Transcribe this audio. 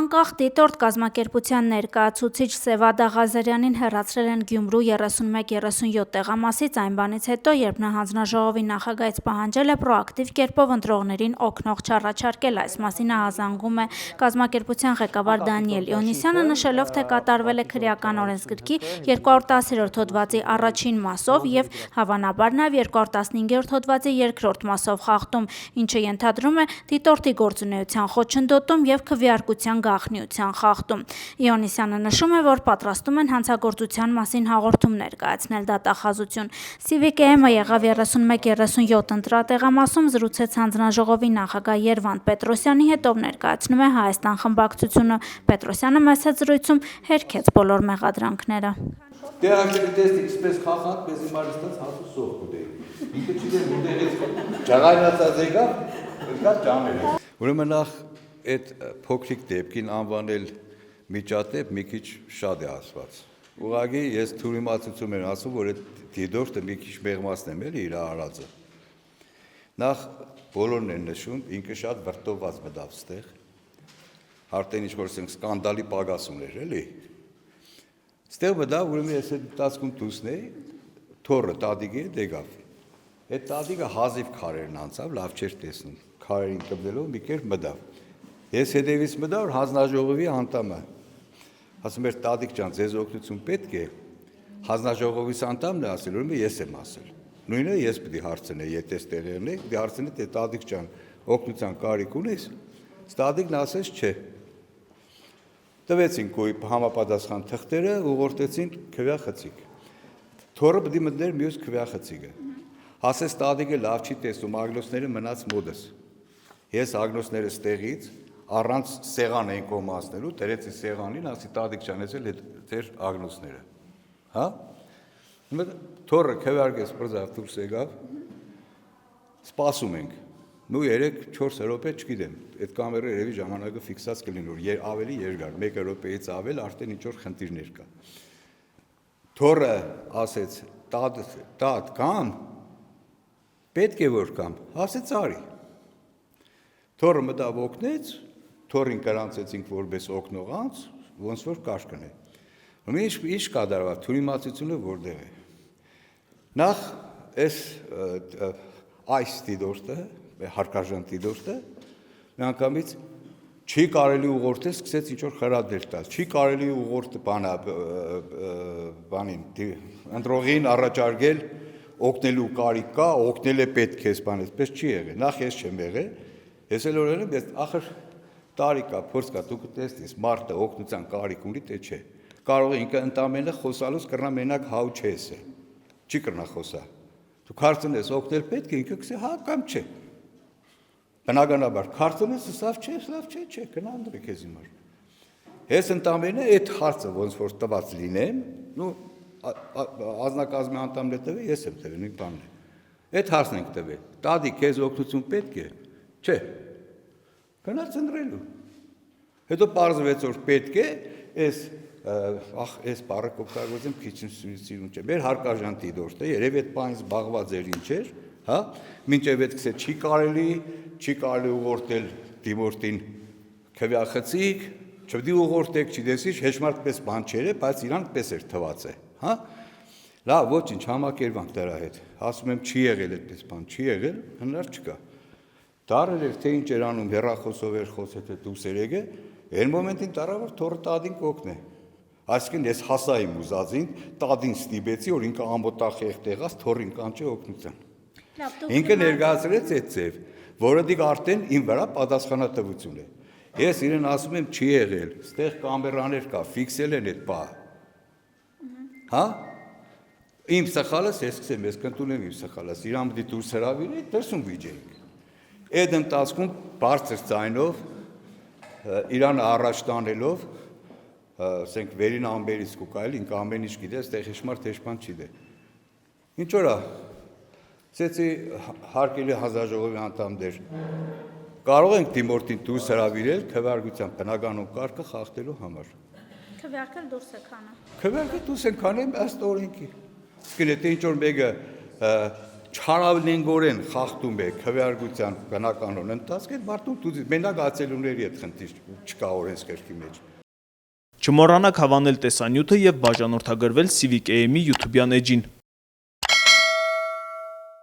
Անկախ դիտորդ կազմակերպության ներկայացուցիչ Սևադա Ղազարյանին հեռացրել են Գյումրու 31-37 տեղամասից այն բանից հետո, երբ նա հանձնաժողովի նախագահից պահանջել է պրոակտիվ կերպով ընտրողներին օգնող չառաջարկել, այս մասին ահազանգում է կազմակերպության ղեկավար Դանիել Իոնիսյանը, նշելով, թե կատարվել է քրեական օրենսգրքի 210-րդ հոդվածի առաջին մասով և հավանաբար նաև 215-րդ հոդվածի երկրորդ մասով խախտում, ինչը ենթադրում է դիտորդի գործունեության խոչընդոտում և քվեարկության գաղտնիության խախտում։ Իոնիսյանը նշում է, որ պատրաստում են հանցագործության մասին հաղորդումներ կայացնել դատախազություն։ Civic-ը եղավ 31-37 ընտրատեղամասում, զրուցեց հանձնաժողովի նախագահ Երվանդ Պետրոսյանի հետ, ով ներկայացնում է Հայաստան խմբակցությունը։ Պետրոսյանը մեծ զրույցում հերքեց բոլոր մեղադրանքները։ Ուրեմն նախ այդ փոքրիկ դեպքին անվանել միջադեպ մի քիչ շատ է ասված։ Ուղղակի ես թյուրիմացություն եմ ասում, որ այդ դիտորդը մի քիչ մեղմացնեմ էլի իր արածը։ Նախ բոլորն են նշում, ինքը շատ վրդովված մտավ ստեղ։ Արդեն ինչ-որ սկանդալի պակաս ուներ էլի։ Ստեղ մտավ, ուրեմն ես այդ մտածքում դուսն էի, թոռը տատիկի հետ եկավ։ Այդ տատիկը հազիվ քարերն անցավ, լավ չէր տեսնում։ Քարերին կպնելով մի կերպ մտավ։ Ես հետևից մտա, որ հանձնաժողովի անդամը, ասում էր տատիկ ջան, ձեզ օգնություն պետք է, հանձնաժողովի անդամն է ասել, ուրեմն ես եմ ասել։ Նույնը ես պիտի հարցնեի, եթե այստեղ եղնեի, պիտի հարցնեի, թե տատիկ ջան, օգնության կարիք ունես։ Տատիկն ասեց չէ։ Տվեցին գույբ համապատասխան թղթերը, ուղղորդեցին քվեախցիկ։ Թոռը պիտի մտներ մյուս քվեախցիկը։ Ասեց տատիկը լավ չի տեսնում, ագնոսները մնաց մոդս։ Ես ագնոսները ստեղից առանց սեղան էին կոմացնելու, դրեցի սեղանին, ասի տատիկ ջան, ես էլ ձեր ագնոսները։ Հա? Թոռը քվեարկեց բրձավ դուրս եկավ։ Սպասում ենք։ Նու 3-4 րոպե չգիտեմ, այդ կամերը երևի ժամանակը ֆիքսած կլինի, որ ավելի երկար, 1 րոպեից ավել արդեն ինչ-որ խնդիրներ կա։ Թոռը ասեց, տատ կամ, պետք է որ կամ, ասեց արի։ Թոռը մտավ օգնեց, թոռին կրանցեցինք որպես օգնողանց, ոնց որ կաշկն է։ Ինչ կատարվավ, թյուրիմացությունը որտեղ է։ Նախ այս դիտորդը, հարկարժան դիտորդը, միանգամից չի կարելի ուղղորդել, սկսեց ինչ-որ խրատներ տալ, չի կարելի ընտրողին առաջարկել օգնելու կարիք կա, օգնել է պետք է սպան, այսպես չի եղել, նախ ես չեմ եղել, ես էլ օրել եմ, ախր տարի կա, փորձ կա, դու կտեսնես, մարդը օգնության կարիք ունի, թե չէ, կարող է ինքը ընդամենը խոսալուց կրնա մենակ հաու չէ է, չի կրնա խոսա, դու քարծնես օգնել պետք է, ինքը կսե հա կամ չէ, բնականաբար, քարծնես սավ չէ, կնա անդրի քեզ իմար, ես ընդամենը այդ հարցը ոնց որ տված լինեմ, ազնակազմի անդամն է տվել, ես եմ տվել, նույն բանն է, այդ հարցն ենք տվել, տատիկ քեզ օգնություն պետք է, չէ, գնաց ընտրելու, հետո պարզվեց որ պետք է, այս բառը կօգտագործեմ քիչ սիրուն չէ, մեր հարկարժան դիտորդ է, երևի այդ բանից զբաղված էր ինչ էր, հա, մինչև այդքսե չի կարելի ուղղորդել դիմորդին քվեախցիկ, չպետք է ուղղորդեք, չտեսի, հեշմարտպես բան չէր, բայց իրան պես էր թված է, հա, լավ, ոչինչ, համակերպանք դրա հետ, ասում եմ չի եղել այդպես բան, չի եղել, հնար չկա, դարեր էր, թե ինչ էր անում, հեռախոսով էր խոսել, թե դուրս էր եկել, այն մոմենտին տարա, որ թոռը տատին կօգնե, այսինքն ես հասա իմ ուզածին, տատին ստիպեցի, որ ինքը ամբոտախ եղտեղած թոռին կանչի օգնության, ինքը ներկայացրեց այդ ձև, որը դիք արդեն իմ վրա պատասխանատվություն է, ես իրեն ասում եմ չի եղել, ստեղ կամերաներ կա, ֆիքսել են այդ բա, հա, իմ սխալս, ես կսեմ, ես կընդունեմ իմ սխալս, իրան պիտի դուրս հրավիրի, դրսում վիճենք, այդ ընթացքում բարձր ձայնով, իրանը առաջ տանելով, ասենք վերին ամբերից կուկայել, ինքը ամեն ինչ գիտե, ստեղ հեշմարտ հեշման չի դե, ինչ որա, սեցի հարկելի հանձնաժողովի անդամներ, կարող ենք դիմորդին դուրս հրավիրել քվեարկության բնականոն կարգը խախտելու համար։ Քվեարկել դուրս եք անը։ Քվեարկել դուրս ենք անում ըստ օրենքի։ Իսկ եթե ինչ որ մեկը չարավլենգորեն խախտում է քվեարկության բնականոն ընթացքը, այդ մարդուն դու մենակ ացելուների հետ խնդիր չկա օրենսգրքի մեջ։ Չմոռանաք հավանել տեսանյութը եւ բաժանորդագրվել Civic AM-ի YouTube-յան էջին։